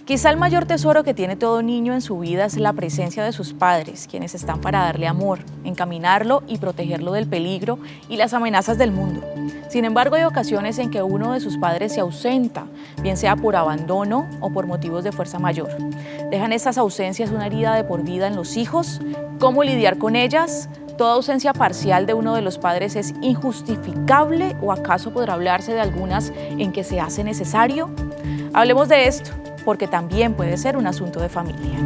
Quizá el mayor tesoro que tiene todo niño en su vida es la presencia de sus padres, quienes están para darle amor, encaminarlo y protegerlo del peligro y las amenazas del mundo. Sin embargo, hay ocasiones en que uno de sus padres se ausenta, bien sea por abandono o por motivos de fuerza mayor. ¿Dejan estas ausencias una herida de por vida en los hijos? ¿Cómo lidiar con ellas? ¿Toda ausencia parcial de uno de los padres es injustificable o acaso podrá hablarse de algunas en que se hace necesario? Hablemos de esto, porque también puede ser un asunto de familia.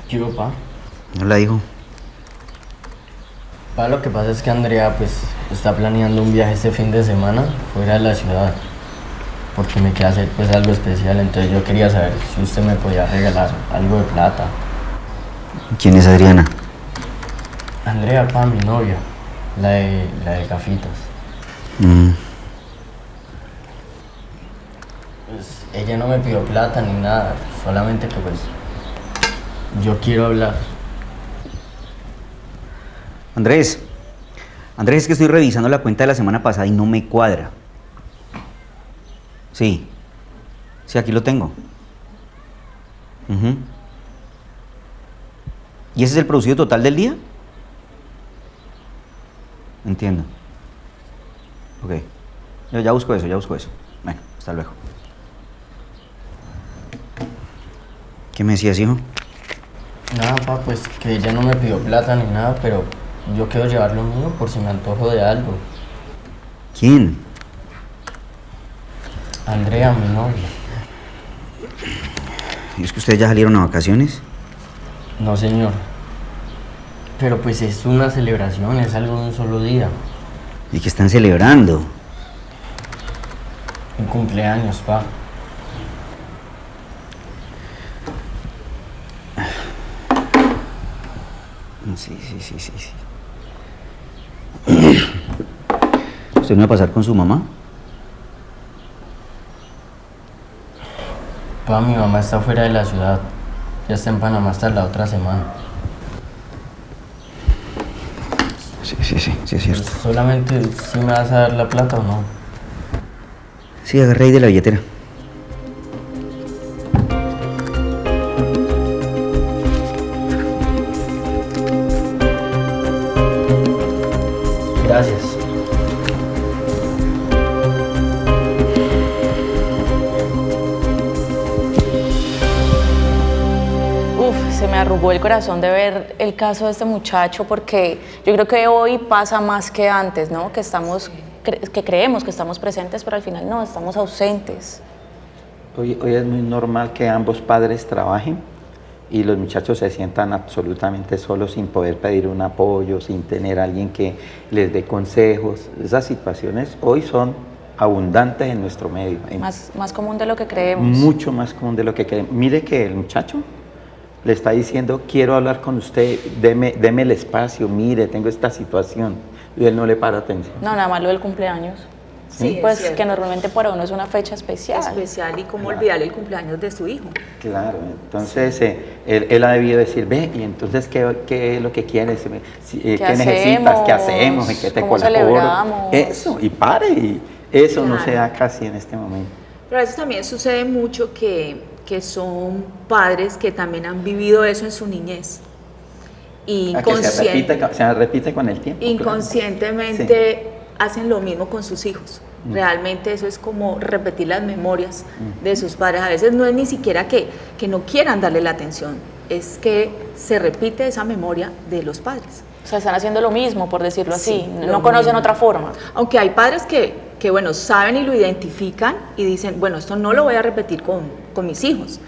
¿Qué hubo, pa? Hola, hijo. Pa, lo que pasa es que Andrea pues está planeando un viaje este fin de semana fuera de la ciudad porque me quiere hacer pues algo especial, entonces yo quería saber si usted me podía regalar algo de plata. ¿Quién es Adriana? Andrea, pa, mi novia, la de gafitas. Pues ella no me pidió plata ni nada, solamente que pues yo quiero hablar. Andrés, es que estoy revisando la cuenta de la semana pasada y no me cuadra. Sí, aquí lo tengo. ¿Y ese es el producido total del día? Entiendo. Ok, yo ya busco eso. Bueno, hasta luego. ¿Qué me decías, hijo? Nada, pa, pues que ella no me pidió plata ni nada, pero yo quiero llevar lo mío por si me antojo de algo. ¿Quién? Andrea, mi novia. ¿Y es que ustedes ya salieron a vacaciones? No, señor. Pero pues es una celebración, es algo de un solo día. ¿Y qué están celebrando? Un cumpleaños, pa. Sí. ¿Usted me va a pasar con su mamá? Pa, mi mamá está fuera de la ciudad. Ya está en Panamá hasta la otra semana. Sí, es cierto. Pues solamente si me vas a dar la plata o no. Sí, agarré ahí de la billetera. Gracias. Se me arrugó el corazón de ver el caso de este muchacho porque yo creo que hoy pasa más que antes, ¿no? Que creemos que estamos presentes, pero al final no, estamos ausentes. Hoy es muy normal que ambos padres trabajen y los muchachos se sientan absolutamente solos sin poder pedir un apoyo, sin tener a alguien que les dé consejos. Esas situaciones hoy son abundantes en nuestro medio. Más común de lo que creemos. Mucho más común de lo que creemos. Mire que el muchacho le está diciendo, quiero hablar con usted, deme el espacio, mire, tengo esta situación. Y él no le para atención. No, nada más lo del cumpleaños. Sí, pues que normalmente para uno es una fecha especial. Especial, y cómo olvidar el cumpleaños de su hijo. Claro, entonces él ha debido decir, ve, y entonces, ¿qué es lo que quieres? ¿Qué necesitas? ¿Qué hacemos? ¿En qué te ¿Cómo colaboro? celebramos? Eso, y pare, y eso Claro. no se da casi en este momento. Pero a veces también sucede mucho que son padres que también han vivido eso en su niñez. Que se repite con el tiempo. Inconscientemente Sí. hacen lo mismo con sus hijos. Realmente eso es como repetir las memorias de sus padres. A veces no es ni siquiera que no quieran darle la atención, es que se repite esa memoria de los padres. O sea, están haciendo lo mismo, por decirlo así. Sí, No conocen otra forma. Aunque hay padres que bueno, saben y lo identifican y dicen, bueno, esto no lo voy a repetir con mis hijos.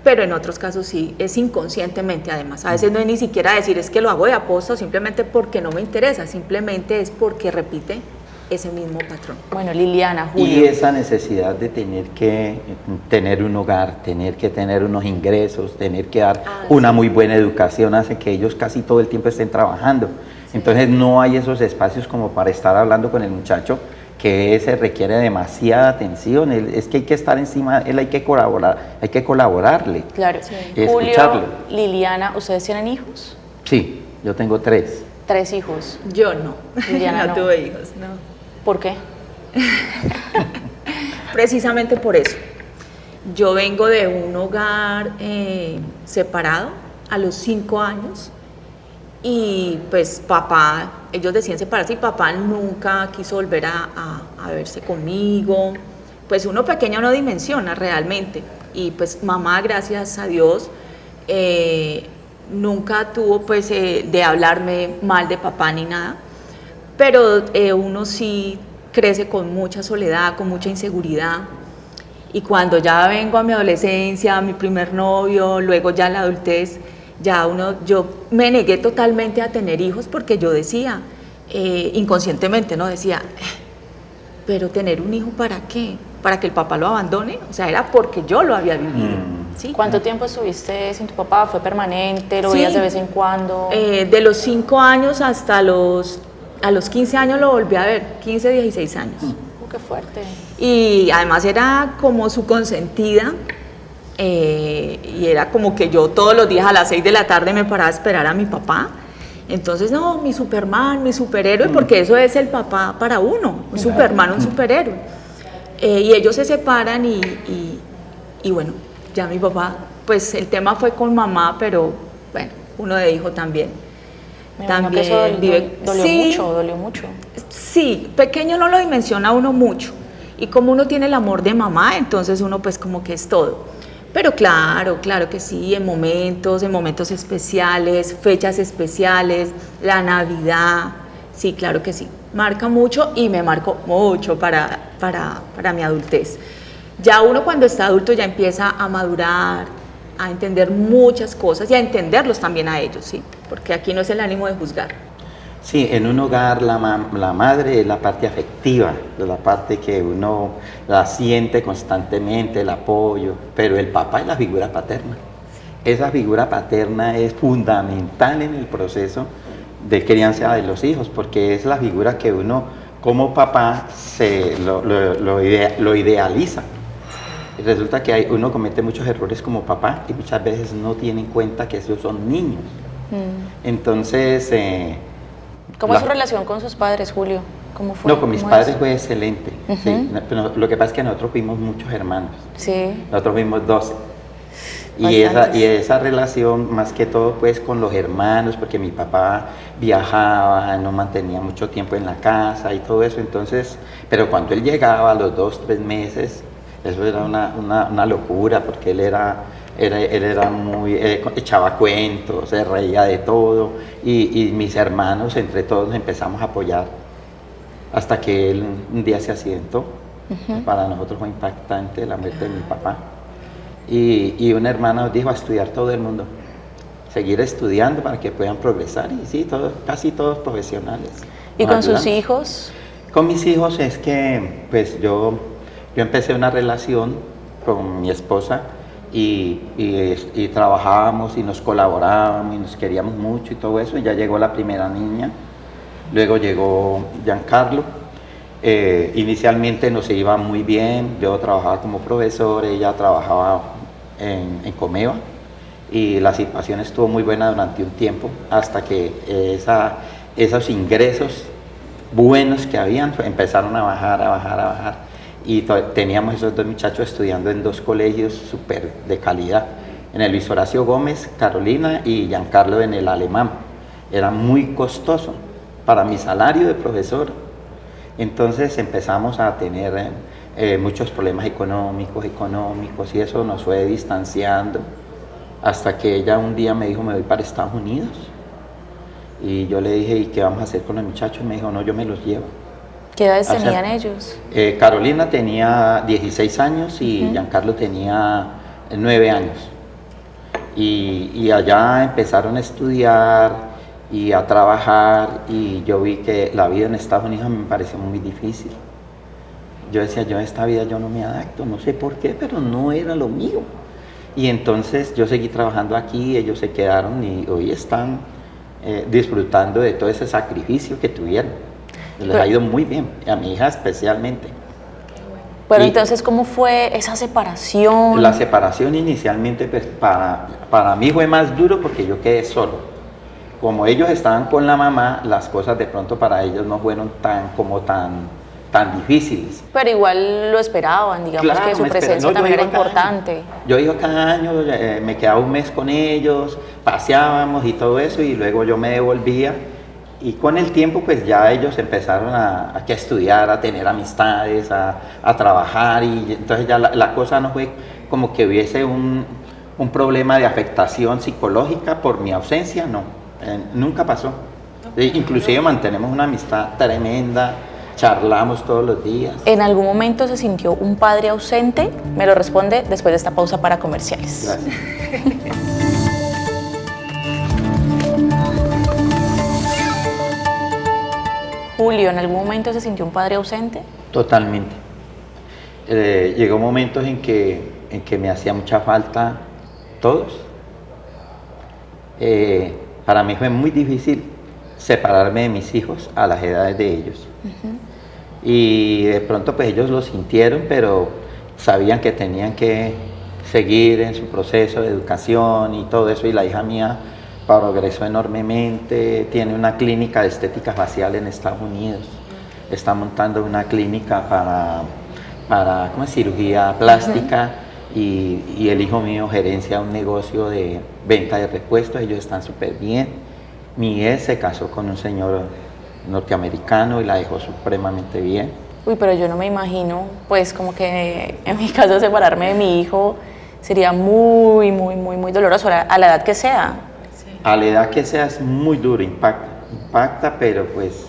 Pero en otros casos sí, es inconscientemente además. A veces no es ni siquiera decir es que lo hago de aposta o simplemente porque no me interesa, simplemente es porque repite ese mismo patrón. Bueno, Liliana, Y Julio. esa necesidad de tener que tener un hogar, tener que tener unos ingresos, tener que dar una muy buena educación hace que ellos casi todo el tiempo estén trabajando. Entonces no hay esos espacios como para estar hablando con el muchacho, que se requiere demasiada atención. Es que hay que estar encima, él hay que colaborarle. Claro. Y Julio, escucharlo. Liliana, ¿ustedes tienen hijos? Sí, yo tengo 3. 3 hijos. Yo no, Liliana, no. tuve hijos, no. ¿Por qué? Precisamente por eso. Yo vengo de un hogar separado a los 5 años y pues papá, ellos decían separarse y papá nunca quiso volver a verse conmigo. Pues uno pequeño no dimensiona realmente y pues mamá, gracias a Dios, nunca tuvo pues de hablarme mal de papá ni nada, pero uno sí crece con mucha soledad, con mucha inseguridad. Y cuando ya vengo a mi adolescencia, a mi primer novio, luego ya la adultez, yo me negué totalmente a tener hijos porque yo decía, inconscientemente, ¿no? Decía, pero tener un hijo ¿para qué? ¿Para que el papá lo abandone? O sea, era porque yo lo había vivido. ¿Sí? ¿Cuánto tiempo estuviste sin tu papá? ¿Fue permanente? ¿Lo Sí. veías de vez en cuando? De los 5 años hasta a los 15 años lo volví a ver, 15, 16 años. Qué fuerte. Y además era como su consentida, y era como que yo todos los días a las 6 de la tarde me paraba a esperar a mi papá. Entonces, no, mi Superman, mi superhéroe, porque eso es el papá para uno, un Superman, un superhéroe. Y ellos se separan y bueno, ya mi papá, pues el tema fue con mamá, pero bueno, uno de hijo también. Me imagino que eso dolió Sí. mucho, dolió mucho. Sí, pequeño no lo dimensiona uno mucho y como uno tiene el amor de mamá, entonces uno pues como que es todo. Pero claro que sí, en momentos especiales, fechas especiales, la Navidad, sí, claro que sí. Marca mucho y me marcó mucho para mi adultez. Ya uno cuando está adulto ya empieza a madurar, a entender muchas cosas y a entenderlos también a ellos, sí, porque aquí no es el ánimo de juzgar. Sí, en un hogar la madre es la parte afectiva, es la parte que uno la siente constantemente, el apoyo, pero el papá es la figura paterna. Esa figura paterna es fundamental en el proceso de crianza de los hijos, porque es la figura que uno como papá lo idealiza. Y resulta que uno comete muchos errores como papá y muchas veces no tiene en cuenta que esos son niños. Entonces... ¿Cómo es su relación con sus padres, Julio? ¿Cómo fue? No, con mis ¿Cómo padres es? fue excelente. Sí, pero lo que pasa es que nosotros fuimos muchos hermanos. Sí. Nosotros fuimos 12. Bastantes. Y esa relación, más que todo, pues con los hermanos, porque mi papá viajaba, no mantenía mucho tiempo en la casa y todo eso. Entonces, pero cuando él llegaba a los 2, 3 meses, eso era una locura, porque él era muy, echaba cuentos, se reía de todo, y mis hermanos, entre todos, nos empezamos a apoyar, hasta que él un día se accidentó. Para nosotros fue impactante la muerte de mi papá. Y una hermana nos dijo a estudiar todo el mundo, seguir estudiando para que puedan progresar, y sí, casi todos profesionales. ¿Y Nos con sus ayudamos. hijos? Con mis hijos es que, pues yo empecé una relación con mi esposa y trabajábamos y nos colaborábamos y nos queríamos mucho y todo eso. Y ya llegó la primera niña, luego llegó Giancarlo. Inicialmente nos iba muy bien, yo trabajaba como profesor, ella trabajaba en Comeva y la situación estuvo muy buena durante un tiempo hasta que esos ingresos buenos que habían empezaron a bajar y teníamos esos 2 muchachos estudiando en 2 colegios súper de calidad, en el Luis Horacio Gómez, Carolina, y Giancarlo en el Alemán. Era muy costoso para mi salario de profesor. Entonces empezamos a tener muchos problemas económicos y eso nos fue distanciando hasta que ella un día me dijo, me voy para Estados Unidos. Y yo le dije, ¿y qué vamos a hacer con los muchachos? Y me dijo, no, yo me los llevo. ¿Qué edades O sea, tenían ellos? Carolina tenía 16 años y Giancarlo tenía 9 años. Y allá empezaron a estudiar y a trabajar, y yo vi que la vida en Estados Unidos me pareció muy difícil. Yo decía, yo en esta vida yo no me adapto, no sé por qué, pero no era lo mío. Y entonces yo seguí trabajando aquí, ellos se quedaron y hoy están disfrutando de todo ese sacrificio que tuvieron. Les ha ido muy bien, a mi hija especialmente. Pero Y entonces, ¿cómo fue esa separación? la separación inicialmente, pues, para mí fue más duro porque yo quedé solo. Como ellos estaban con la mamá, las cosas de pronto para ellos no fueron tan difíciles. Pero igual lo esperaban, digamos Claro, que su me esperaban. presencia No, yo también era iba cada importante. año. Yo iba cada año, me quedaba un mes con ellos, paseábamos y todo eso, y luego yo me devolvía. Y con el tiempo, pues ya ellos empezaron a estudiar, a tener amistades, a trabajar, y entonces ya la cosa no fue como que hubiese un problema de afectación psicológica por mi ausencia, no, nunca pasó. Inclusive mantenemos una amistad tremenda, charlamos todos los días. ¿En algún momento se sintió un padre ausente? Me lo responde después de esta pausa para comerciales. Gracias. Julio, ¿en algún momento se sintió un padre ausente? Totalmente. Llegó momentos en que me hacía mucha falta todos. Para mí fue muy difícil separarme de mis hijos a las edades de ellos. Y de pronto pues ellos lo sintieron, pero sabían que tenían que seguir en su proceso de educación y todo eso, y la hija mía progresó enormemente, tiene una clínica de estética facial en Estados Unidos, está montando una clínica para ¿cómo es? Cirugía plástica, y el hijo mío gerencia un negocio de venta de repuestos, ellos están súper bien. Mi ex se casó con un señor norteamericano y la dejó supremamente bien. Uy, pero yo no me imagino, pues como que en mi caso separarme de mi hijo sería muy, muy, muy, muy doloroso a la edad que sea. A la edad que sea es muy duro, impacta, pero pues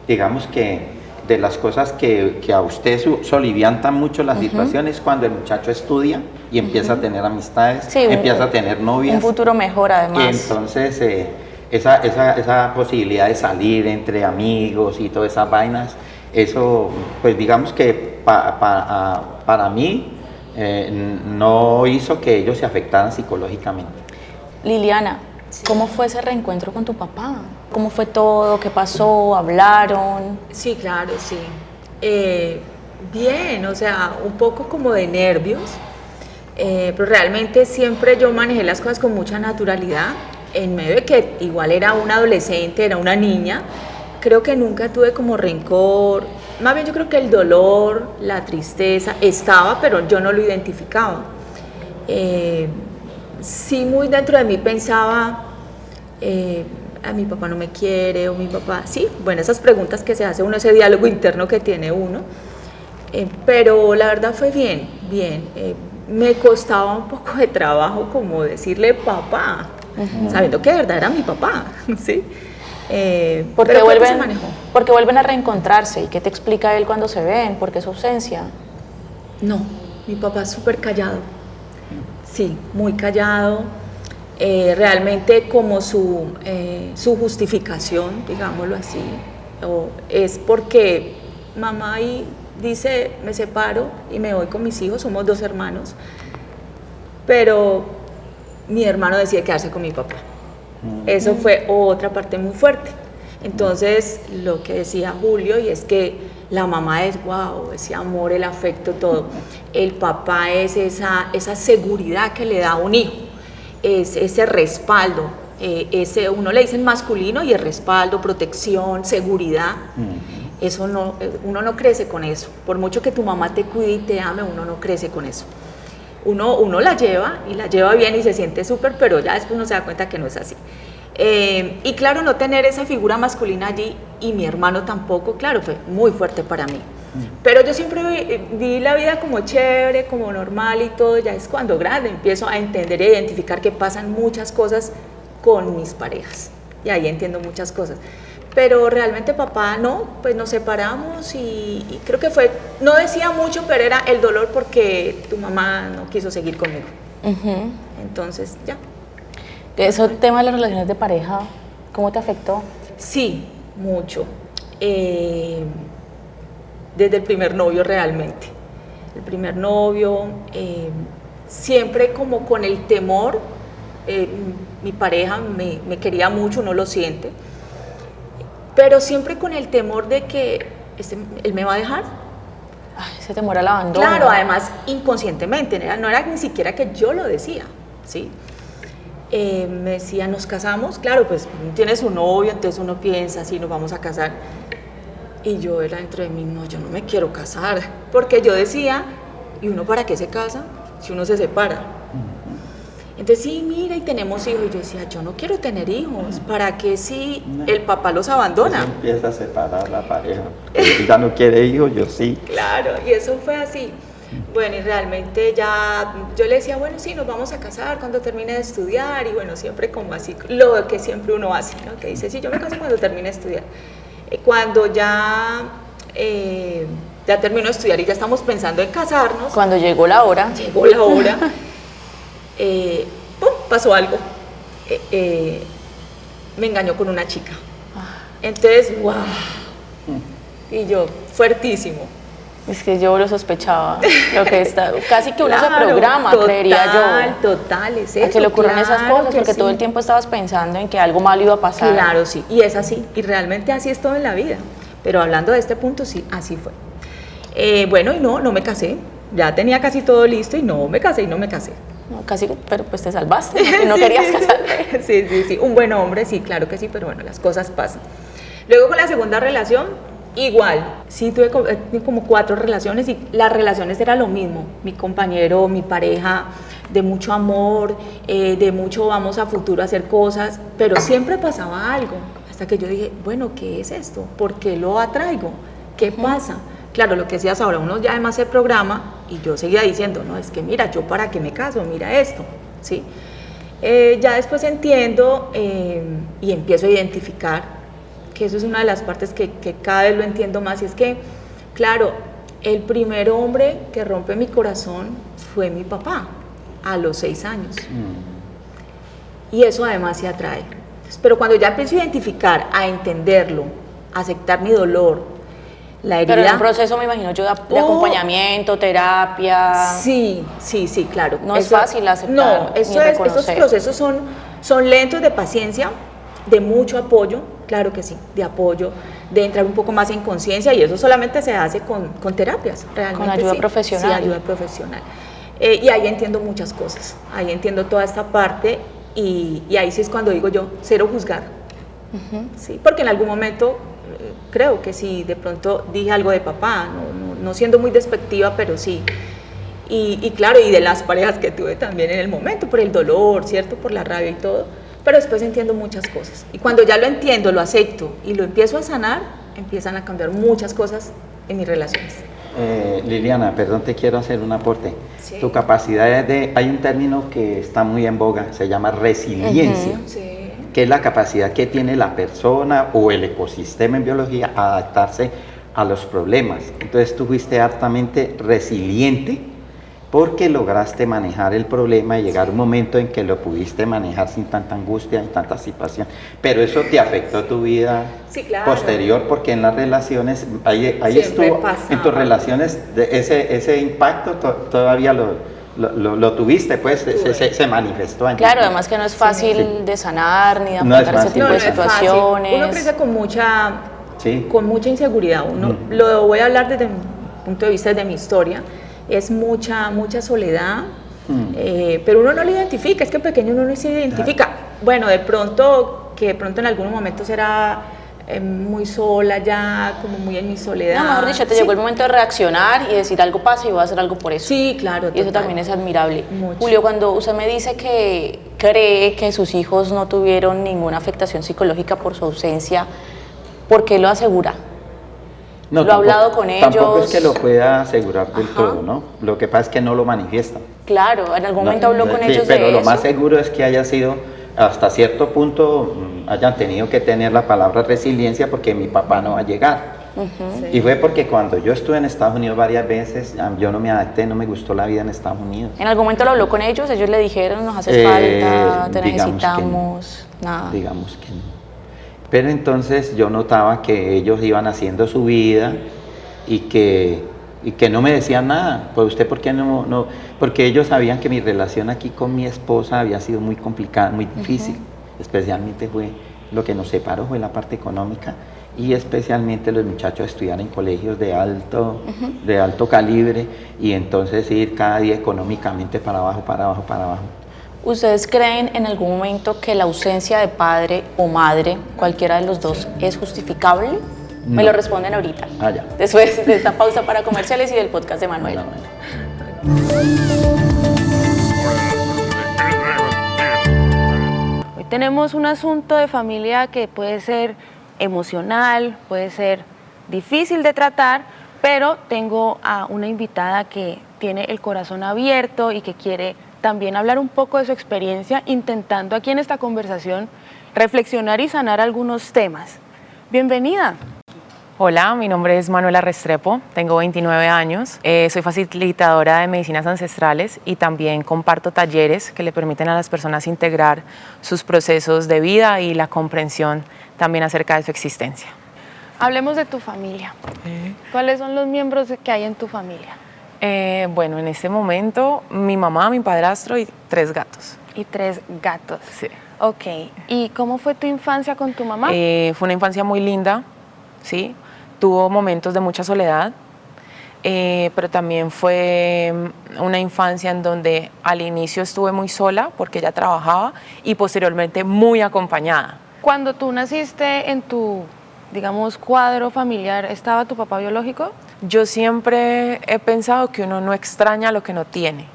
digamos que de las cosas que a usted soliviantan mucho las situaciones, cuando el muchacho estudia y empieza a tener amistades, Sí, empieza a tener novias. Un futuro mejor además. Entonces esa posibilidad de salir entre amigos y todas esas vainas, eso pues digamos que para mí no hizo que ellos se afectaran psicológicamente. Liliana, ¿cómo fue ese reencuentro con tu papá? ¿Cómo fue todo? ¿Qué pasó? ¿Hablaron? Sí, claro, sí. Bien, o sea, un poco como de nervios, pero realmente siempre yo manejé las cosas con mucha naturalidad, en medio de que igual era una adolescente, era una niña. Creo que nunca tuve como rencor, más bien yo creo que el dolor, la tristeza estaba, pero yo no lo identificaba. Sí, muy dentro de mí pensaba, a mi papá no me quiere, o mi papá, sí, bueno, esas preguntas que se hace uno, ese diálogo interno que tiene uno, pero la verdad fue bien, me costaba un poco de trabajo como decirle papá, sabiendo que de verdad era mi papá, ¿sí? Porque pero vuelven, se manejó. porque vuelven a reencontrarse. ¿Y qué te explica él cuando se ven? ¿Por qué su ausencia? No, mi papá es súper callado, sí, muy callado. Realmente como su justificación, digámoslo así, es porque mamá ahí dice, me separo y me voy con mis hijos, somos 2 hermanos, pero mi hermano decide quedarse con mi papá. Eso fue otra parte muy fuerte. Entonces, lo que decía Julio, y es que la mamá es wow, ese amor, el afecto, todo. El papá es esa seguridad que le da a un hijo, es ese respaldo, uno le dicen masculino y el respaldo, protección, seguridad. Eso no, uno no crece con eso. Por mucho que tu mamá te cuide y te ame, uno no crece con eso. Uno la lleva y la lleva bien y se siente súper, pero ya después uno se da cuenta que no es así. Y claro, no tener esa figura masculina allí, y mi hermano tampoco, claro, fue muy fuerte para mí. Pero yo siempre vi la vida como chévere, como normal y todo. Ya es cuando grande empiezo a entender e identificar que pasan muchas cosas con mis parejas, y ahí entiendo muchas cosas. Pero realmente papá no, pues nos separamos y creo que fue, no decía mucho, pero era el dolor porque tu mamá no quiso seguir conmigo. Entonces ya. Ese tema de las relaciones de pareja ¿Cómo te afectó? Sí, mucho. Desde el primer novio realmente. El primer novio, siempre como con el temor, mi pareja me quería mucho, uno lo siente, pero siempre con el temor de que él me va a dejar. Ay, ese temor al abandono. Claro, además inconscientemente, no era ni siquiera que yo lo decía, ¿sí? Me decía, ¿nos casamos? Claro, pues tienes un novio, entonces uno piensa, sí, nos vamos a casar. Y yo era dentro de mí, no, yo no me quiero casar, porque yo decía, ¿y uno para qué se casa si uno se separa? Entonces, sí, mira, y tenemos hijos. Y yo decía, yo no quiero tener hijos, ¿para qué si el papá los abandona? Eso empieza a separar la pareja. Si ya no quiere hijos, yo sí. Claro, y eso fue así. Bueno, y realmente ya, yo le decía, bueno, sí, nos vamos a casar cuando termine de estudiar, y bueno, siempre como así, lo que siempre uno hace, ¿no? Que dice, sí, yo me caso cuando termine de estudiar. Cuando ya terminó de estudiar y ya estamos pensando en casarnos, Cuando llegó la hora. ¡Pum! Pasó algo. Me engañó con una chica. Entonces, ¡wow! Y yo, fuertísimo. Es que yo lo sospechaba, lo que está, casi que uno se Claro, programa, total, creería yo. Total, es A eso. que le ocurran esas claro cosas, que porque todo sí. el tiempo estabas pensando en que algo malo iba a pasar. Claro, sí, y es así, y realmente así es todo en la vida. Pero hablando de este punto, sí, así fue. Bueno, y no me casé. Ya tenía casi todo listo y no me casé. No, casi, pero pues te salvaste, no Sí, querías sí, casarte. sí. Un buen hombre, sí, claro que sí, pero bueno, las cosas pasan. Luego con la segunda relación, igual. Sí, tuve como 4 relaciones y las relaciones era lo mismo. Mi compañero, mi pareja, de mucho amor, de mucho vamos a futuro a hacer cosas, pero siempre pasaba algo. Hasta que yo dije, bueno, ¿qué es esto? ¿Por qué lo atraigo? ¿Qué pasa? Claro, lo que decías ahora, uno ya además se programa y yo seguía diciendo, no, es que mira, yo para qué me caso, mira esto, ¿sí? Ya después entiendo y empiezo a identificar, que eso es una de las partes que cada vez lo entiendo más, y es que, claro, el primer hombre que rompe mi corazón fue mi papá, a los 6 años. Y eso además se atrae. Pero cuando ya empiezo a identificar, a entenderlo, a aceptar mi dolor, la herida... Pero en un proceso, me imagino yo, de acompañamiento, terapia. Sí, claro. No es fácil aceptar No, ni reconocer. estos procesos son lentos, de paciencia, de mucho apoyo, claro que sí, de apoyo, de entrar un poco más en conciencia, y eso solamente se hace con terapias, realmente. Con ayuda sí. profesional. Sí, ayuda profesional. Y ahí entiendo muchas cosas, ahí entiendo toda esta parte, y ahí sí es cuando digo yo, cero juzgar. Sí, porque en algún momento creo que sí, de pronto dije algo de papá, no siendo muy despectiva, pero sí. Y claro, y de las parejas que tuve también en el momento, por el dolor, ¿cierto? Por la rabia y todo, pero después entiendo muchas cosas. Y cuando ya lo entiendo, lo acepto y lo empiezo a sanar, empiezan a cambiar muchas cosas en mis relaciones. Liliana, perdón, te quiero hacer un aporte. Sí. Tu capacidad hay un término que está muy en boga, se llama resiliencia, Sí. que es la capacidad que tiene la persona o el ecosistema en biología a adaptarse a los problemas. Entonces tú fuiste altamente resiliente porque lograste manejar el problema y llegar a un momento en que lo pudiste manejar sin tanta angustia y tanta situación. Pero eso te afectó tu vida Sí, claro. posterior, porque en las relaciones, ahí Siempre estuvo, pasaba. en tus relaciones, ese impacto todavía lo tuviste, pues se manifestó en ti. Claro, además que no es fácil Sí. de sanar ni de No es afrontar ese fácil. tipo de es fácil. situaciones. Uno crece Sí. con mucha inseguridad. Lo voy a hablar desde mi punto de vista de mi historia. Es mucha soledad, pero uno no lo identifica, es que pequeño uno no se identifica. Bueno, de pronto en algunos momentos era muy sola ya, como muy en mi soledad. No, mejor dicho, te llegó el momento de reaccionar y decir algo pasa y voy a hacer algo por eso. Sí, claro. Y eso total. también es admirable. Mucho. Julio, cuando usted me dice que cree que sus hijos no tuvieron ninguna afectación psicológica por su ausencia, ¿por qué lo asegura? No, ¿Lo ha hablado con Tampoco ellos? es que lo pueda asegurar del Ajá. todo, ¿no? Lo que pasa es que no lo manifiesta. Claro, en algún momento habló con Sí, ellos pero de lo eso. más seguro es que haya sido, hasta cierto punto, hayan tenido que tener la palabra resiliencia porque mi papá no va a llegar. Sí. Y fue porque cuando yo estuve en Estados Unidos varias veces, yo no me adapté, no me gustó la vida en Estados Unidos. En algún momento lo habló con ellos le dijeron, nos hace falta, te Digamos que no. necesitamos, nada. Digamos que no. Pero entonces yo notaba que ellos iban haciendo su vida y que no me decían nada. Pues usted, ¿por qué no? Porque ellos sabían que mi relación aquí con mi esposa había sido muy complicada, muy difícil. Especialmente lo que nos separó fue la parte económica, y especialmente los muchachos estudiar en colegios de alto calibre, y entonces ir cada día económicamente para abajo, para abajo, para abajo. ¿Ustedes creen en algún momento que la ausencia de padre o madre, cualquiera de los dos, es justificable? No. Me lo responden ahorita. Ya. Después de esta pausa para comerciales y del podcast de Manuel. Hoy tenemos un asunto de familia que puede ser emocional, puede ser difícil de tratar, pero tengo a una invitada que tiene el corazón abierto y que quiere también hablar un poco de su experiencia, intentando aquí en esta conversación reflexionar y sanar algunos temas. Bienvenida. Hola, mi nombre es Manuela Restrepo, tengo 29 años, soy facilitadora de medicinas ancestrales y también comparto talleres que le permiten a las personas integrar sus procesos de vida y la comprensión también acerca de su existencia. Hablemos de tu familia. ¿Cuáles son los miembros que hay en tu familia? Bueno, en este momento mi mamá, mi padrastro y 3 gatos. Y 3 gatos. Sí. Ok. ¿Y cómo fue tu infancia con tu mamá? Fue una infancia muy linda, ¿sí? Tuvo momentos de mucha soledad, pero también fue una infancia en donde al inicio estuve muy sola porque ella trabajaba y posteriormente muy acompañada. Cuando tú naciste en tu, digamos, cuadro familiar, ¿estaba tu papá biológico? Yo siempre he pensado que uno no extraña lo que no tiene,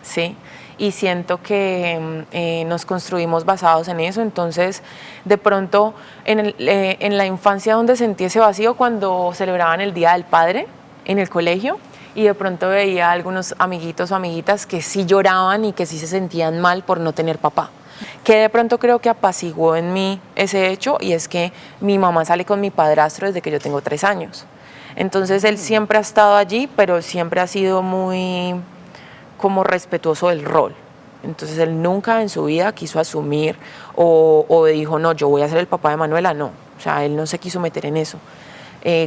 ¿sí? Y siento que nos construimos basados en eso. Entonces, de pronto, en la infancia donde sentí ese vacío cuando celebraban el Día del Padre en el colegio, y de pronto veía a algunos amiguitos o amiguitas que sí lloraban y que sí se sentían mal por no tener papá. Que de pronto creo que apaciguó en mí ese hecho, y es que mi mamá sale con mi padrastro desde que yo tengo 3 años. Entonces él siempre ha estado allí, pero siempre ha sido muy como respetuoso del rol. Entonces él nunca en su vida quiso asumir o dijo, no, yo voy a ser el papá de Manuela, no. O sea, él no se quiso meter en eso,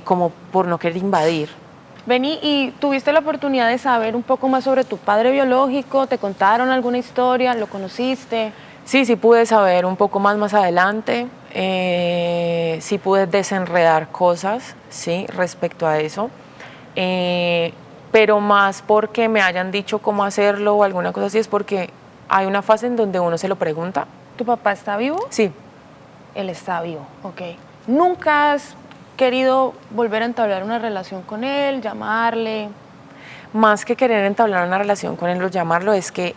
como por no querer invadir. Vení, ¿y tuviste la oportunidad de saber un poco más sobre tu padre biológico? ¿Te contaron alguna historia? ¿Lo conociste? Sí, sí pude saber un poco más adelante, sí pude desenredar cosas, sí, respecto a eso, pero más porque me hayan dicho cómo hacerlo o alguna cosa así, es porque hay una fase en donde uno se lo pregunta. ¿Tu papá está vivo? Sí. Él está vivo, ok. ¿Nunca has querido volver a entablar una relación con él, llamarle? Más que querer entablar una relación con él o llamarlo, es que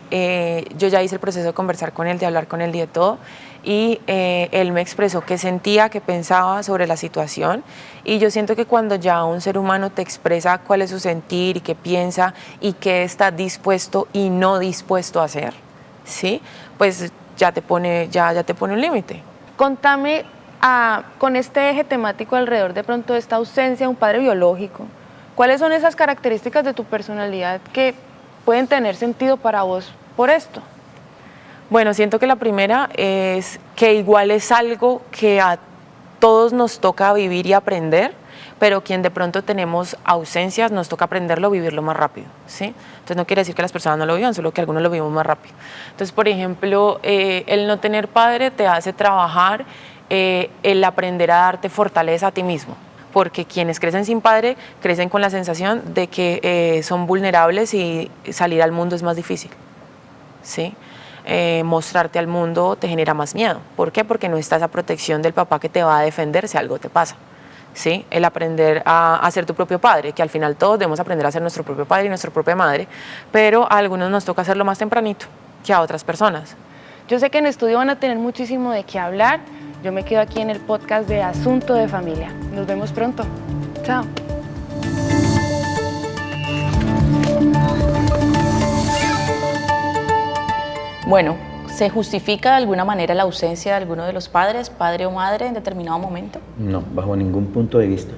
yo ya hice el proceso de conversar con él, de hablar con él y de todo, y él me expresó qué sentía, qué pensaba sobre la situación, y yo siento que cuando ya un ser humano te expresa cuál es su sentir y qué piensa y qué está dispuesto y no dispuesto a hacer, ¿sí? Pues ya te pone un límite. Contame, con este eje temático alrededor de pronto de esta ausencia de un padre biológico, ¿cuáles son esas características de tu personalidad que pueden tener sentido para vos por esto? Bueno, siento que la primera es que igual es algo que a todos nos toca vivir y aprender, pero quien de pronto tenemos ausencias nos toca aprenderlo, vivirlo más rápido, ¿sí? Entonces no quiere decir que las personas no lo vivan, solo que algunos lo vivimos más rápido. Entonces, por ejemplo, el no tener padre te hace trabajar el aprender a darte fortaleza a ti mismo, porque quienes crecen sin padre crecen con la sensación de que son vulnerables y salir al mundo es más difícil, ¿sí? Mostrarte al mundo te genera más miedo. ¿Por qué? Porque no está esa protección del papá que te va a defender si algo te pasa, ¿sí? El aprender a ser tu propio padre, que al final todos debemos aprender a ser nuestro propio padre y nuestra propia madre, pero a algunos nos toca hacerlo más tempranito que a otras personas. Yo sé que en estudio van a tener muchísimo de qué hablar. Yo me quedo aquí en el podcast de Asunto de Familia. Nos vemos pronto. Chao. Bueno, ¿se justifica de alguna manera la ausencia de alguno de los padres, padre o madre, en determinado momento? No, bajo ningún punto de vista.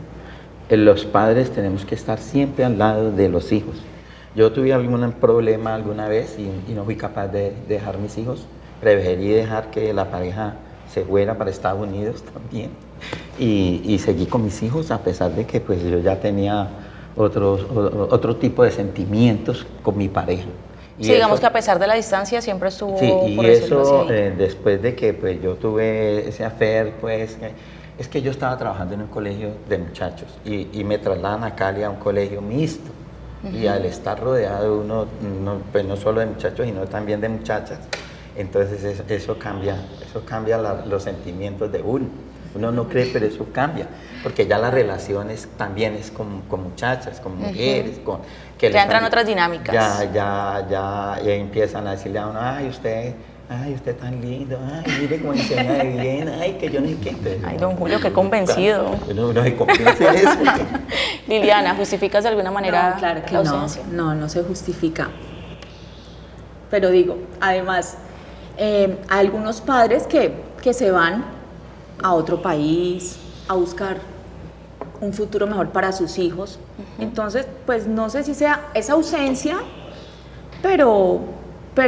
Los padres tenemos que estar siempre al lado de los hijos. Yo tuve algún problema alguna vez y no fui capaz de dejar mis hijos. Preferí dejar que la pareja se fuera para Estados Unidos también. Y seguí con mis hijos a pesar de que pues yo ya tenía otro tipo de sentimientos con mi pareja. Y Sí, digamos eso- que a pesar de la distancia siempre estuvo, Sí, y por decirlo eso así. después de que pues yo tuve ese affair, pues es que yo estaba trabajando en un colegio de muchachos y me trasladan a Cali a un colegio mixto. Y al estar rodeado uno, pues no solo de muchachos, sino también de muchachas, entonces eso cambia los sentimientos de uno. Uno no cree, pero eso cambia, porque ya las relaciones también es con muchachas, con mujeres, que Ya entran otras dinámicas. Ya empiezan a decirle a uno, ay, usted tan lindo, ay, mire cómo enseña de bien, ay, que yo no sé qué. Entonces, Ay, don Julio, qué convencido. Uno se convence de eso. Liliana, ¿justificas de alguna manera No, claro que la no, ausencia? no se justifica. Pero digo, además, hay algunos padres que se van a otro país a buscar un futuro mejor para sus hijos. Entonces, pues no sé si sea esa ausencia, pero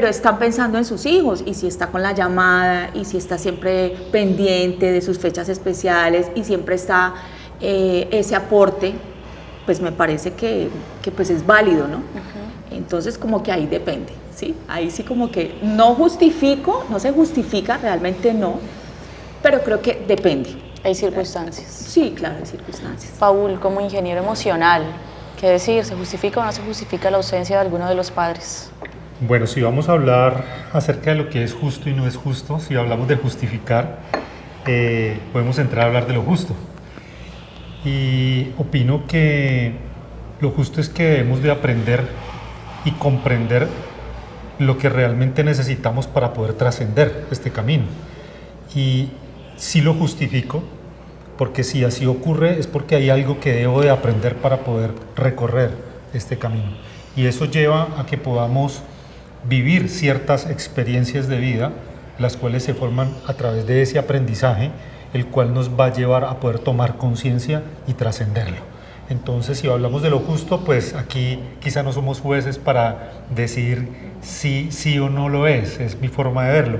están pensando en sus hijos, y si está con la llamada, y si está siempre pendiente de sus fechas especiales, y siempre está ese aporte, pues me parece que pues es válido, ¿no? Entonces como que ahí depende, ¿sí? Ahí sí como que no se justifica, realmente no, pero creo que depende. Hay circunstancias. Sí, claro, hay circunstancias. Paul, como ingeniero emocional, ¿qué decir? ¿Se justifica o no se justifica la ausencia de alguno de los padres? Bueno, si vamos a hablar acerca de lo que es justo y no es justo, si hablamos de justificar, podemos entrar a hablar de lo justo. Y opino que lo justo es que debemos de aprender y comprender lo que realmente necesitamos para poder trascender este camino. Y sí lo justifico, porque si así ocurre es porque hay algo que debo de aprender para poder recorrer este camino. Y eso lleva a que podamos vivir ciertas experiencias de vida, las cuales se forman a través de ese aprendizaje, el cual nos va a llevar a poder tomar conciencia y trascenderlo. Entonces, si hablamos de lo justo, pues aquí quizá no somos jueces para decir sí o no lo es mi forma de verlo.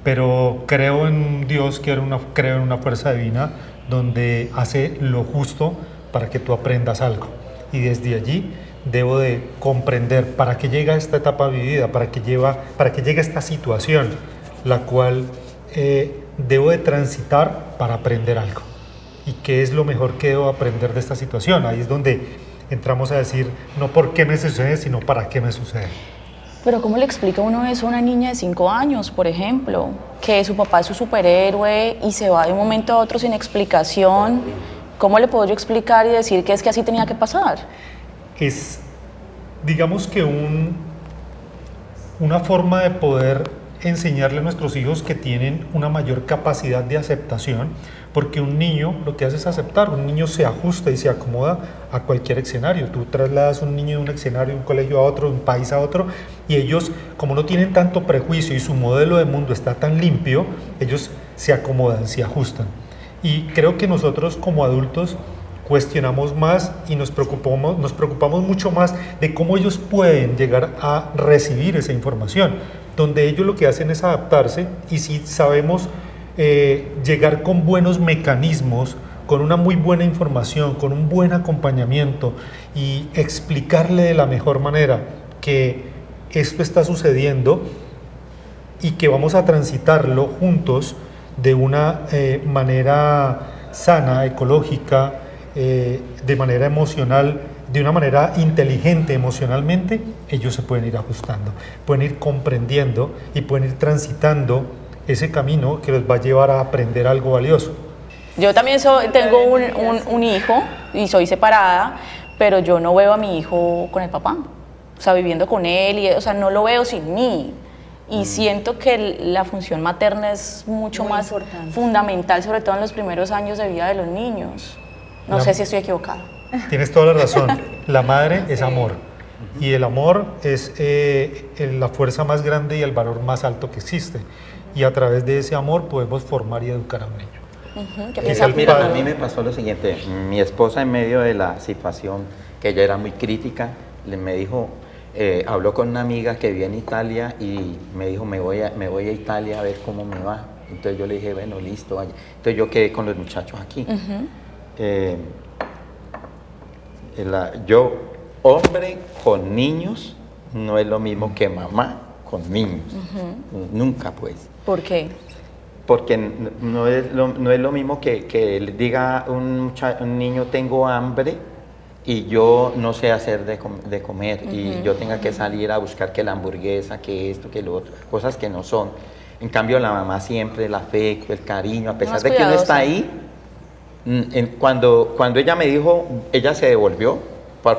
Pero creo en Dios, creo en una fuerza divina donde hace lo justo para que tú aprendas algo. Y desde allí debo de comprender para qué llega esta etapa vivida, para qué llega esta situación, la cual debo de transitar para aprender algo. ¿Y qué es lo mejor que debo aprender de esta situación? Ahí es donde entramos a decir, no por qué me sucede, sino para qué me sucede. Pero ¿cómo le explica uno eso a una niña de 5 años, por ejemplo? Que su papá es su superhéroe y se va de un momento a otro sin explicación. ¿Cómo le puedo yo explicar y decir que es que así tenía que pasar? Es, digamos que una forma de poder enseñarle a nuestros hijos que tienen una mayor capacidad de aceptación, porque un niño lo que hace es aceptar, un niño se ajusta y se acomoda a cualquier escenario. Tú trasladas un niño de un escenario, de un colegio a otro, de un país a otro, y ellos, como no tienen tanto prejuicio y su modelo de mundo está tan limpio, ellos se acomodan, se ajustan. Y creo que nosotros como adultos cuestionamos más y nos preocupamos mucho más de cómo ellos pueden llegar a recibir esa información, donde ellos lo que hacen es adaptarse, y si sabemos llegar con buenos mecanismos, con una muy buena información, con un buen acompañamiento y explicarle de la mejor manera que esto está sucediendo y que vamos a transitarlo juntos de una manera sana, ecológica, de manera emocional, de una manera inteligente emocionalmente, ellos se pueden ir ajustando, pueden ir comprendiendo y pueden ir transitando ese camino que los va a llevar a aprender algo valioso. Yo también tengo un hijo y soy separada, pero yo no veo a mi hijo con el papá, o sea, viviendo con él, o sea, no lo veo sin mí. Y siento que la función materna es mucho Muy más importante. fundamental, sobre todo en los primeros años de vida de los niños. No sé si estoy equivocada. Tienes toda la razón. La madre es amor. Y el amor es la fuerza más grande y el valor más alto que existe. Y a través de ese amor podemos formar y educar a un niño. ¿Qué Es piensa el Mira, padre. a mí me pasó lo siguiente. Mi esposa, en medio de la situación, que ella era muy crítica, me dijo, habló con una amiga que vivía en Italia y me dijo, me voy a Italia a ver cómo me va. Entonces yo le dije, bueno, listo, vaya. Entonces yo quedé con los muchachos aquí. Yo, hombre con niños, no es lo mismo que mamá con niños. Nunca, pues. ¿Por qué? Porque no es lo mismo que le diga un niño tengo hambre y yo no sé hacer de comer y yo tenga que salir a buscar que la hamburguesa, que esto, que lo otro, cosas que no son. En cambio la mamá siempre, el afecto, el cariño, a pesar de que uno está ahí, cuando ella me dijo, ella se devolvió,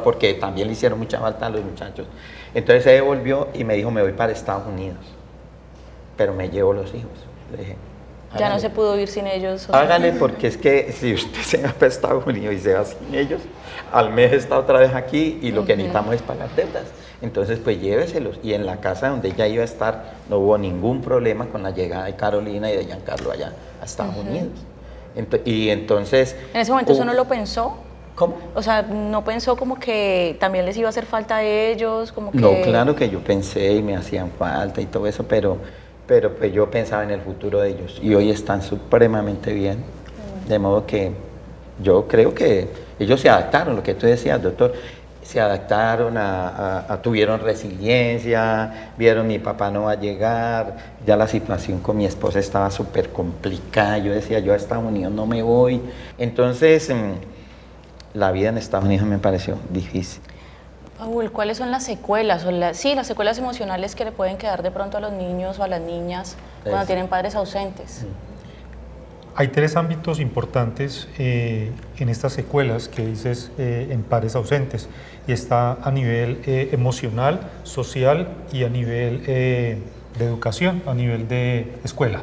porque también le hicieron mucha falta a los muchachos, entonces se devolvió y me dijo, me voy para Estados Unidos, pero me llevo los hijos. Le dije, Ya no se pudo ir sin ellos. hágale, porque es que si usted se va para Estados Unidos y se va sin ellos, al mes está otra vez aquí y lo que necesitamos es pagar deudas. Entonces, pues lléveselos. Y en la casa donde ella iba a estar, no hubo ningún problema con la llegada de Carolina y de Giancarlo allá a Estados Unidos. Y entonces... ¿En ese momento eso no lo pensó? ¿Cómo? O sea, ¿no pensó como que también les iba a hacer falta a ellos? Como que... No, claro que yo pensé y me hacían falta y todo eso, pero pues yo pensaba en el futuro de ellos y hoy están supremamente bien, de modo que yo creo que ellos se adaptaron, lo que tú decías, doctor, se adaptaron, tuvieron resiliencia, vieron mi papá no va a llegar, ya la situación con mi esposa estaba súper complicada, yo decía, yo a Estados Unidos no me voy, entonces la vida en Estados Unidos me pareció difícil. Paul, ¿cuáles son las secuelas? Las secuelas emocionales que le pueden quedar de pronto a los niños o a las niñas cuando tienen padres ausentes. Hay 3 ámbitos importantes en estas secuelas que dices en padres ausentes, y está a nivel emocional, social y a nivel de educación, a nivel de escuela.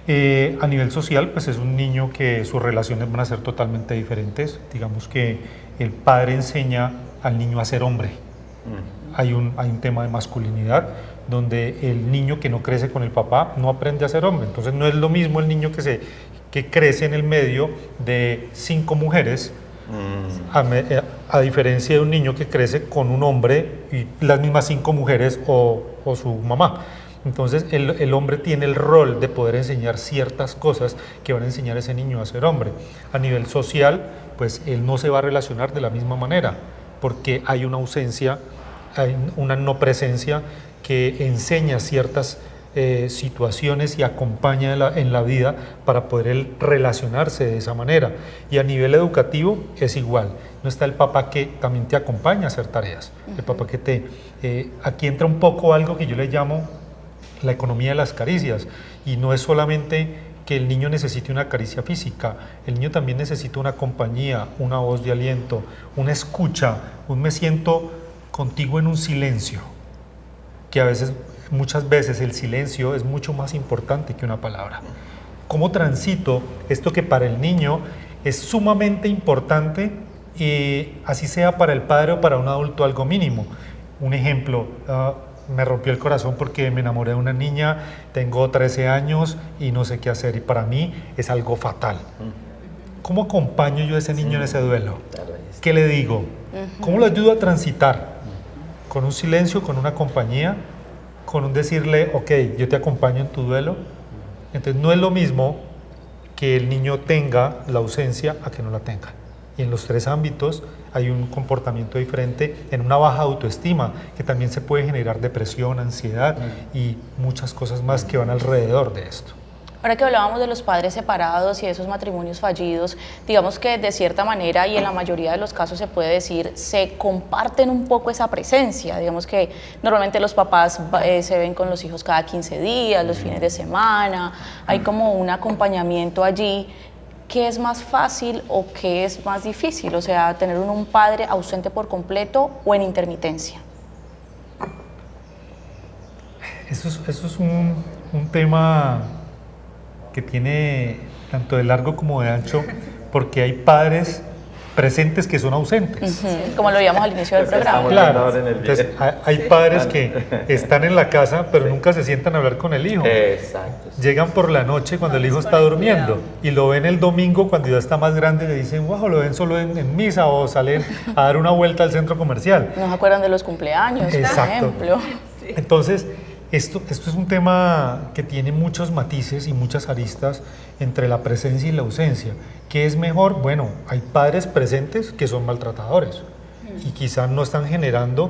A nivel social, pues es un niño que sus relaciones van a ser totalmente diferentes. Digamos que el padre enseña al niño a ser hombre. Hay un tema de masculinidad donde el niño que no crece con el papá no aprende a ser hombre. Entonces no es lo mismo el niño que crece en el medio de 5 mujeres a diferencia de un niño que crece con un hombre y las mismas 5 mujeres o su mamá. Entonces el hombre tiene el rol de poder enseñar ciertas cosas que van a enseñar a ese niño a ser hombre. A nivel social, pues él no se va a relacionar de la misma manera, porque hay una ausencia, hay una no presencia que enseña ciertas situaciones y acompaña en la vida para poder él relacionarse de esa manera. Y a nivel educativo es igual, no está el papá que también te acompaña a hacer tareas, el papá que aquí entra un poco algo que yo le llamo la economía de las caricias, y no es solamente que el niño necesite una caricia física, el niño también necesita una compañía, una voz de aliento, una escucha, un me siento contigo en un silencio, que muchas veces el silencio es mucho más importante que una palabra. ¿Cómo transito esto que para el niño es sumamente importante, así sea para el padre o para un adulto algo mínimo? Un ejemplo, me rompió el corazón porque me enamoré de una niña, tengo 13 años y no sé qué hacer, y para mí es algo fatal. ¿Cómo acompaño yo a ese niño en ese duelo? ¿Qué le digo? ¿Cómo lo ayudo a transitar? Con un silencio, con una compañía, con un decirle, ok, yo te acompaño en tu duelo. Entonces no es lo mismo que el niño tenga la ausencia a que no la tenga. Y en los 3 ámbitos hay un comportamiento diferente, en una baja autoestima, que también se puede generar depresión, ansiedad y muchas cosas más que van alrededor de esto. Ahora que hablábamos de los padres separados y de esos matrimonios fallidos, digamos que de cierta manera y en la mayoría de los casos se puede decir, se comparten un poco esa presencia. Digamos que normalmente los papás se ven con los hijos cada 15 días, los fines de semana, hay como un acompañamiento allí. ¿Qué es más fácil o qué es más difícil? O sea, tener un padre ausente por completo o en intermitencia. Eso es un tema que tiene tanto de largo como de ancho, porque hay padres presentes que son ausentes. Como lo veíamos al inicio del programa. Claro, entonces hay padres que están en la casa pero nunca se sientan a hablar con el hijo. Exacto. Llegan por la noche cuando el hijo está durmiendo y lo ven el domingo cuando ya está más grande y le dicen, wow, lo ven solo en misa o salen a dar una vuelta al centro comercial. No se acuerdan de los cumpleaños, por ejemplo. Entonces, Esto es un tema que tiene muchos matices y muchas aristas entre la presencia y la ausencia. ¿Qué es mejor? Bueno, hay padres presentes que son maltratadores y quizás no están generando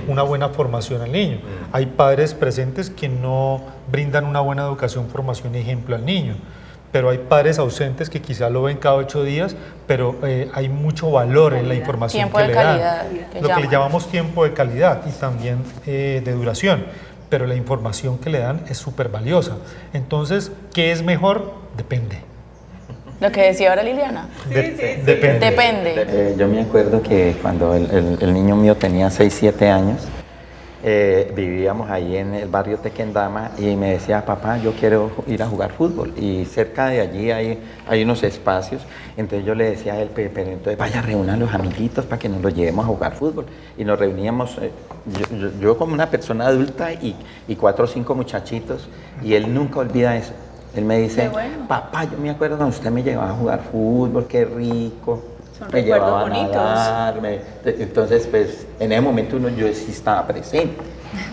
una buena formación al niño. Hay padres presentes que no brindan una buena educación, formación y ejemplo al niño. Pero hay padres ausentes que quizás lo ven cada 8 días, pero hay mucho valor en la información Tiempo que de le calidad, dan. que Lo que le llaman. llamamos tiempo de calidad y también de duración. Pero la información que le dan es súper valiosa. Entonces, ¿qué es mejor? Depende. Lo que decía ahora Liliana. Depende. Depende. Yo me acuerdo que cuando el niño mío tenía 6, 7 años, vivíamos ahí en el barrio Tequendama y me decía, papá, yo quiero ir a jugar fútbol. Y cerca de allí hay unos espacios. Entonces yo le decía a él, pero entonces vaya, reúnan a los amiguitos para que nos los llevemos a jugar fútbol. Y nos reuníamos, yo como una persona adulta y 4 o 5 muchachitos, y él nunca olvida eso. Él me dice, papá, yo me acuerdo cuando usted me llevaba a jugar fútbol, qué rico. Son Me recuerdos llevaba a bonitos. nadar, entonces pues en ese momento yo sí estaba presente.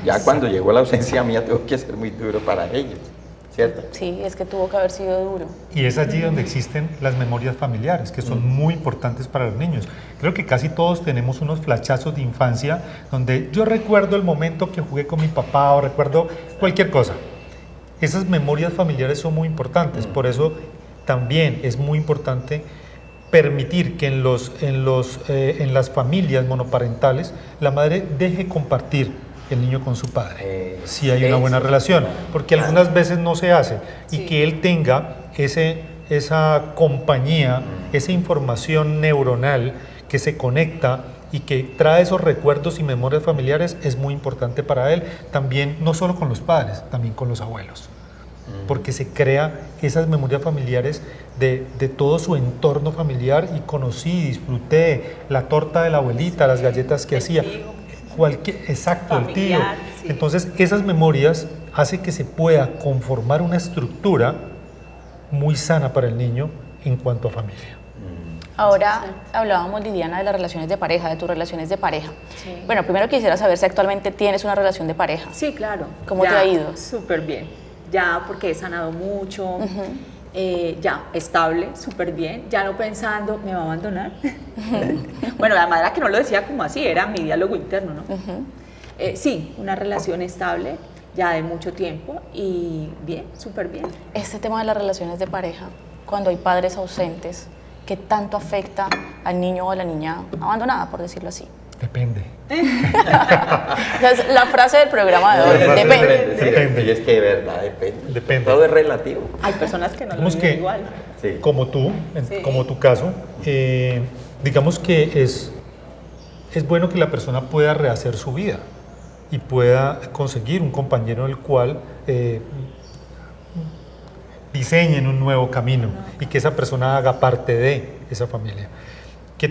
Ya cuando llegó la ausencia mía tuvo que ser muy duro para ellos, ¿cierto? Sí, es que tuvo que haber sido duro. Y es allí donde existen las memorias familiares, que son muy importantes para los niños. Creo que casi todos tenemos unos flashazos de infancia donde yo recuerdo el momento que jugué con mi papá o recuerdo cualquier cosa. Esas memorias familiares son muy importantes, por eso también es muy importante permitir que en las familias monoparentales la madre deje compartir el niño con su padre, si hay una buena relación, porque algunas veces no se hace, y que él tenga esa compañía, esa información neuronal que se conecta y que trae esos recuerdos y memorias familiares es muy importante para él, también no solo con los padres, también con los abuelos, porque se crea esas memorias familiares de todo su entorno familiar y conocí, disfruté la torta de la abuelita, las galletas que hacía, exacto, el tío. Familiar, sí. Entonces esas memorias hace que se pueda conformar una estructura muy sana para el niño en cuanto a familia. Ahora hablábamos, Liliana, de las relaciones de pareja, de tus relaciones de pareja. Sí. Bueno, primero quisiera saber si actualmente tienes una relación de pareja. Sí, claro. ¿Cómo te ha ido? Súper bien. Ya porque he sanado mucho, ya estable, súper bien. Ya no pensando, ¿me va a abandonar? Bueno, la manera que no lo decía como así, era mi diálogo interno, ¿no? Sí, una relación estable, ya de mucho tiempo y bien, súper bien. Este tema de las relaciones de pareja, cuando hay padres ausentes, ¿qué tanto afecta al niño o a la niña abandonada, por decirlo así? Depende. Entonces, la frase del programa de hoy, depende. Depende. Y es que de verdad depende. Depende. Todo es relativo. Hay personas que no lo Digamos viven que, igual. Sí. como tú, Sí. como tu caso, digamos que es bueno que la persona pueda rehacer su vida y pueda conseguir un compañero en el cual diseñen un nuevo camino y que esa persona haga parte de esa familia. ¿Qué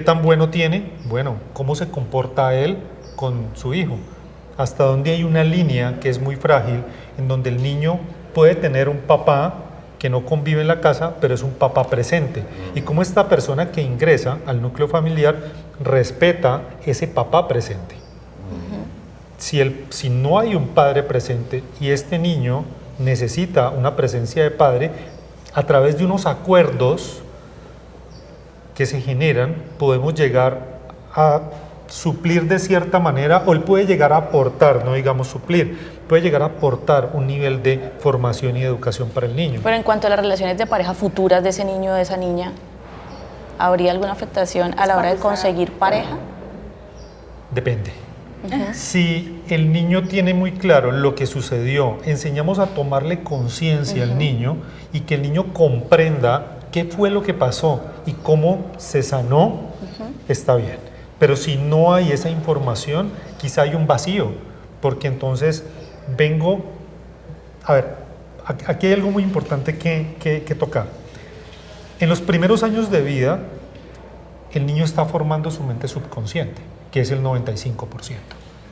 tan bueno tiene? Bueno, ¿cómo se comporta él con su hijo? Hasta dónde hay una línea que es muy frágil, en donde el niño puede tener un papá que no convive en la casa, pero es un papá presente. Y cómo esta persona que ingresa al núcleo familiar respeta ese papá presente. Si no hay un padre presente y este niño necesita una presencia de padre, a través de unos acuerdos que se generan, podemos llegar a suplir de cierta manera, o él puede llegar a aportar, no digamos suplir, puede llegar a aportar un nivel de formación y de educación para el niño. Pero en cuanto a las relaciones de pareja futuras de ese niño o de esa niña, ¿habría alguna afectación a la hora de conseguir pareja? Depende. Si el niño tiene muy claro lo que sucedió, enseñamos a tomarle conciencia al niño y que el niño comprenda qué fue lo que pasó y cómo se sanó, está bien. Pero si no hay esa información, quizá hay un vacío, porque entonces a ver, aquí hay algo muy importante que tocar. En los primeros años de vida, el niño está formando su mente subconsciente, que es el 95%.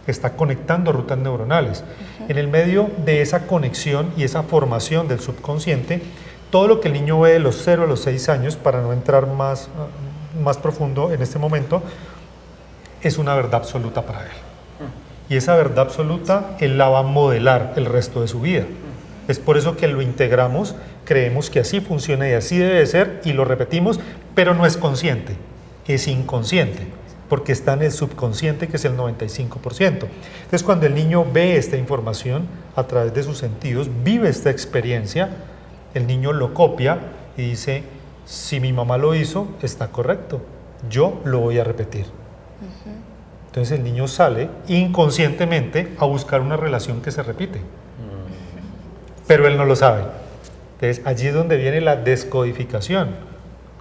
Está conectando rutas neuronales. En el medio de esa conexión y esa formación del subconsciente, todo lo que el niño ve de los 0 a los 6 años, para no entrar más profundo en este momento, es una verdad absoluta para él. y esa verdad absoluta Él la va a modelar el resto de su vida. Es por eso que lo integramos, creemos que así funciona y así debe ser y lo repetimos, pero no es consciente, es inconsciente, porque está en el subconsciente, que es el 95%. Entonces, cuando el niño ve esta información a través de sus sentidos, vive esta experiencia, el niño lo copia y dice, si mi mamá lo hizo, está correcto, yo lo voy a repetir. Entonces el niño sale inconscientemente a buscar una relación que se repite, pero él no lo sabe. Entonces allí es donde viene la descodificación.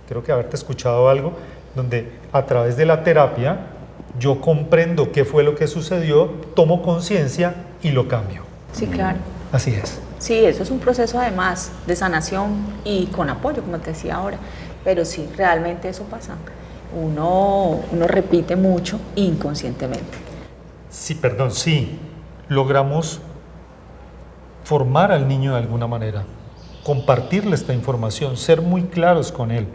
Creo que haberte escuchado algo donde a través de la terapia yo comprendo qué fue lo que sucedió, tomo conciencia y lo cambio. Sí, claro. Así es. Sí, eso es un proceso además de sanación y con apoyo, como te decía ahora. Pero sí, realmente eso pasa. Uno repite mucho inconscientemente. Sí, perdón, sí. Logramos formar al niño de alguna manera, compartirle esta información, ser muy claros con él.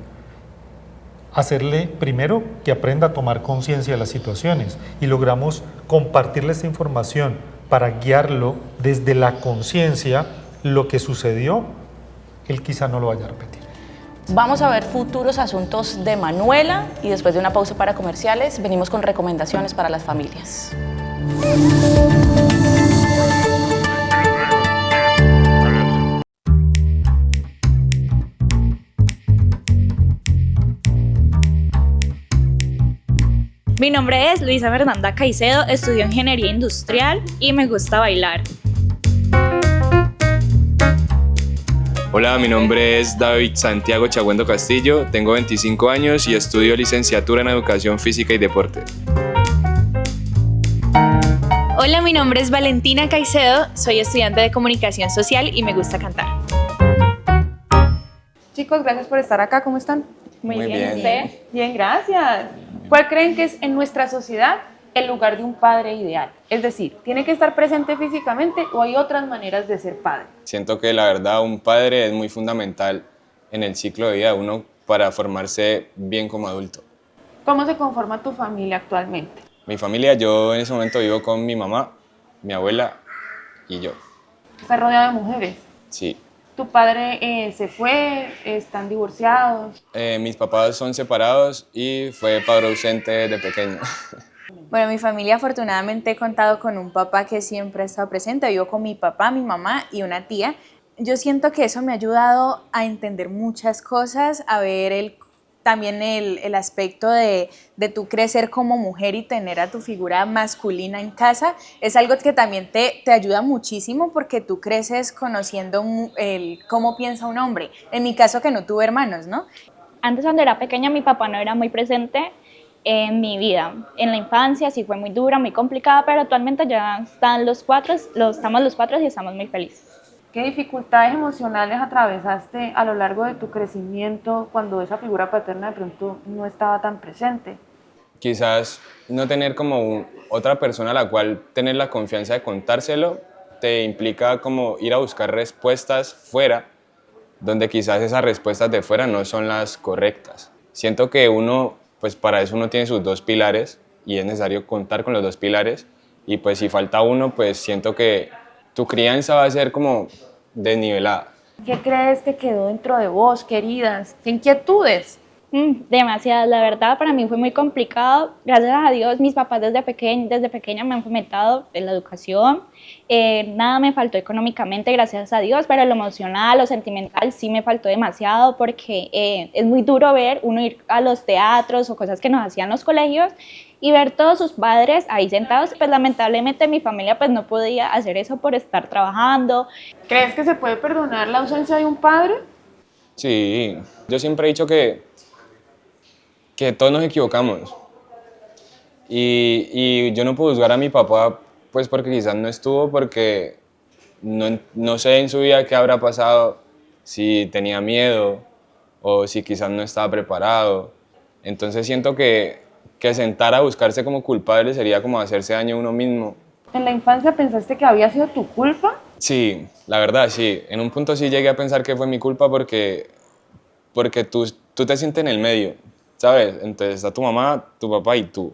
Hacerle primero que aprenda a tomar conciencia de las situaciones y logramos compartirle esta información para guiarlo desde la conciencia. Lo que sucedió, él quizá no lo vaya a repetir. Vamos a ver futuros asuntos de Manuela y después de una pausa para comerciales venimos con recomendaciones para las familias. Mi nombre es Luisa Fernanda Caicedo, estudio Ingeniería Industrial y me gusta bailar. Hola, mi nombre es David Santiago Chagüendo Castillo, tengo 25 años y estudio licenciatura en Educación Física y Deporte. Hola, mi nombre es Valentina Caicedo, soy estudiante de Comunicación Social y me gusta cantar. Chicos, gracias por estar acá. ¿Cómo están? Muy bien. ¿Usted? Bien, gracias. ¿Cuál creen que es en nuestra sociedad el lugar de un padre ideal? Es decir, ¿tiene que estar presente físicamente o hay otras maneras de ser padre? Siento que la verdad un padre es muy fundamental en el ciclo de vida de uno para formarse bien como adulto. ¿Cómo se conforma tu familia actualmente? Mi familia, yo en ese momento vivo con mi mamá, mi abuela y yo. ¿Estás rodeado de mujeres? Sí. ¿Tu padre se fue? ¿Están divorciados? Mis papás son separados y fue padre ausente desde pequeño. Bueno, mi familia afortunadamente he contado con un papá que siempre ha estado presente. Vivo con mi papá, mi mamá y una tía. Yo siento que eso me ha ayudado a entender muchas cosas, a ver también el aspecto de tú crecer como mujer y tener a tu figura masculina en casa. Es algo que también te ayuda muchísimo porque tú creces conociendo cómo piensa un hombre. En mi caso que no tuve hermanos, ¿no? Antes cuando era pequeña mi papá no era muy presente en mi vida. En la infancia sí fue muy dura, muy complicada, pero actualmente ya estamos los cuatro y estamos muy felices. ¿Qué dificultades emocionales atravesaste a lo largo de tu crecimiento cuando esa figura paterna de pronto no estaba tan presente? Quizás no tener como otra persona a la cual tener la confianza de contárselo te implica como ir a buscar respuestas fuera, donde quizás esas respuestas de fuera no son las correctas. Siento que uno, pues para eso uno tiene sus dos pilares y es necesario contar con los dos pilares y pues si falta uno, pues siento que tu crianza va a ser como desnivelada. ¿Qué crees que quedó dentro de vos, queridas? ¿Qué inquietudes? Demasiadas, la verdad para mí fue muy complicado. Gracias a Dios mis papás desde pequeña me han fomentado en la educación. Nada me faltó económicamente, gracias a Dios, pero lo emocional, lo sentimental sí me faltó demasiado porque es muy duro ver uno ir a los teatros o cosas que nos hacían los colegios y ver todos sus padres ahí sentados. Pues lamentablemente mi familia pues no podía hacer eso por estar trabajando. ¿Crees que se puede perdonar la ausencia de un padre? Sí, yo siempre he dicho que todos nos equivocamos y yo no puedo juzgar a mi papá pues porque quizás no estuvo, porque no sé en su vida qué habrá pasado, si tenía miedo o si quizás no estaba preparado. Entonces siento que sentar a buscarse como culpable sería como hacerse daño a uno mismo. ¿En la infancia pensaste que había sido tu culpa? Sí, la verdad sí, en un punto sí llegué a pensar que fue mi culpa porque tú te sientes en el medio, ¿sabes? Entonces está tu mamá, tu papá y tú.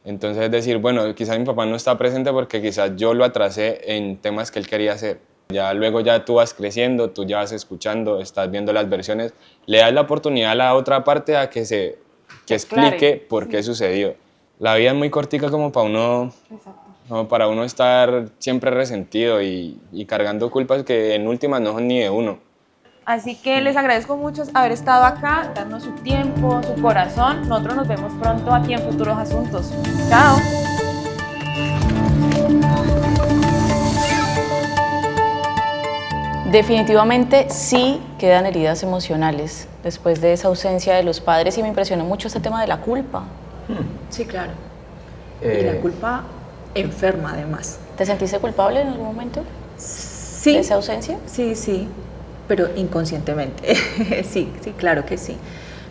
Entonces es decir, bueno, quizás mi papá no está presente porque quizás yo lo atrasé en temas que él quería hacer. Ya luego ya tú vas creciendo, tú ya vas escuchando, estás viendo las versiones, le das la oportunidad a la otra parte a que explique por qué sucedió. La vida es muy cortica como para uno, como para uno estar siempre resentido y cargando culpas que en últimas no son ni de uno. Así que les agradezco mucho haber estado acá, darnos su tiempo, su corazón. Nosotros nos vemos pronto aquí en Futuros Asuntos. Chao. Definitivamente sí quedan heridas emocionales después de esa ausencia de los padres y me impresionó mucho este tema de la culpa. Sí, claro. Y la culpa enferma además. ¿Te sentiste culpable en algún momento Sí. de esa ausencia? Sí, sí, pero inconscientemente. Sí, claro que sí.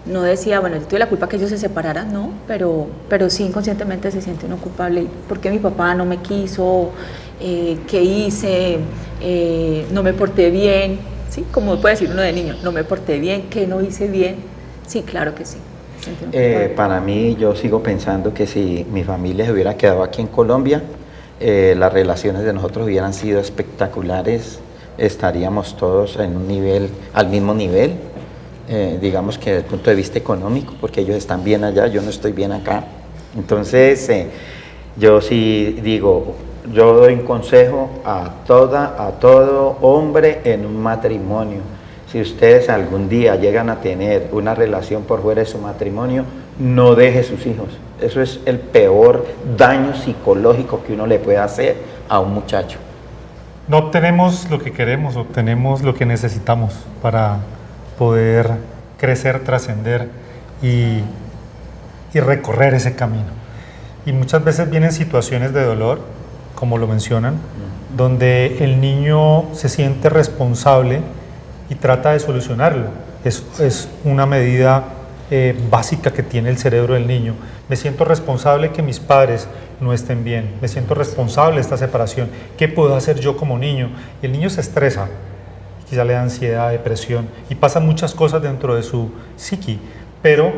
No decía, bueno, yo tuve la culpa que ellos se separaran, no, pero sí inconscientemente se siente uno culpable. ¿Por qué mi papá no me quiso? ¿Qué hice? No me porté bien. ¿Sí? Como puede decir uno de niño, no me porté bien, ¿qué no hice bien? Sí, claro que sí. Para mí, yo sigo pensando que si mi familia se hubiera quedado aquí en Colombia, las relaciones de nosotros hubieran sido espectaculares, estaríamos todos en un nivel, al mismo nivel, digamos que desde el punto de vista económico, porque ellos están bien allá, yo no estoy bien acá. Entonces, yo sí digo, yo doy un consejo a todo hombre en un matrimonio. Si ustedes algún día llegan a tener una relación por fuera de su matrimonio, no deje sus hijos. Eso es el peor daño psicológico que uno le puede hacer a un muchacho. No obtenemos lo que queremos, obtenemos lo que necesitamos para poder crecer, trascender y recorrer ese camino. Y muchas veces vienen situaciones de dolor, como lo mencionan, donde el niño se siente responsable y trata de solucionarlo. Es una medida básica que tiene el cerebro del niño. Me siento responsable que mis padres no estén bien, me siento responsable de esta separación. ¿Qué puedo hacer yo como niño? Y el niño se estresa, quizá le da ansiedad, depresión y pasan muchas cosas dentro de su psiqui, pero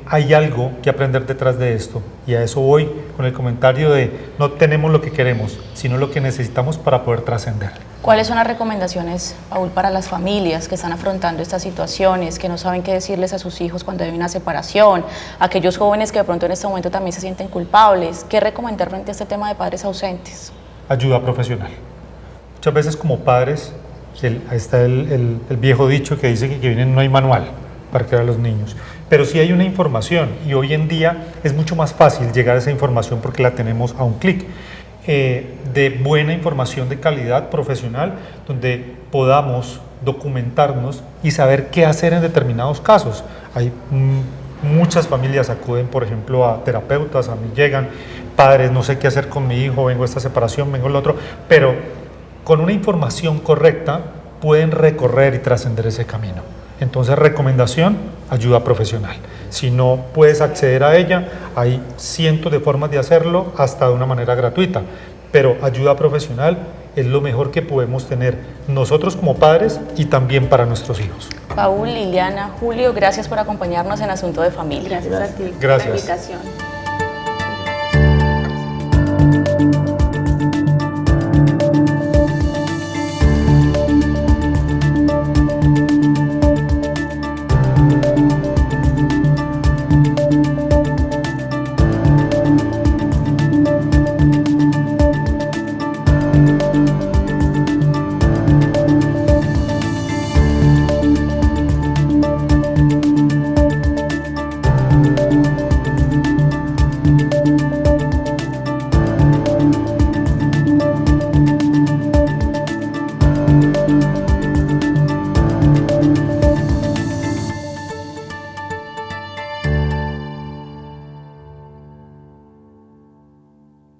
hay algo que aprender detrás de esto y a eso voy con el comentario de no tenemos lo que queremos, sino lo que necesitamos para poder trascender. ¿Cuáles son las recomendaciones, Paul, para las familias que están afrontando estas situaciones, que no saben qué decirles a sus hijos cuando hay una separación, aquellos jóvenes que de pronto en este momento también se sienten culpables? ¿Qué recomendar frente a este tema de padres ausentes? Ayuda profesional. Muchas veces como padres, ahí está el viejo dicho que dice que no hay manual para criar a los niños, pero sí hay una información y hoy en día es mucho más fácil llegar a esa información porque la tenemos a un clic. De buena información de calidad profesional donde podamos documentarnos y saber qué hacer en determinados casos. Hay muchas familias acuden, por ejemplo, a terapeutas, a mí llegan padres, no sé qué hacer con mi hijo, vengo a esta separación, vengo al otro, pero con una información correcta pueden recorrer y trascender ese camino. Entonces, recomendación, ayuda profesional. Si no puedes acceder a ella, hay cientos de formas de hacerlo, hasta de una manera gratuita. Pero ayuda profesional es lo mejor que podemos tener nosotros como padres y también para nuestros hijos. Paul, Liliana, Julio, gracias por acompañarnos en Asunto de Familia. Gracias a ti Gracias. por la invitación.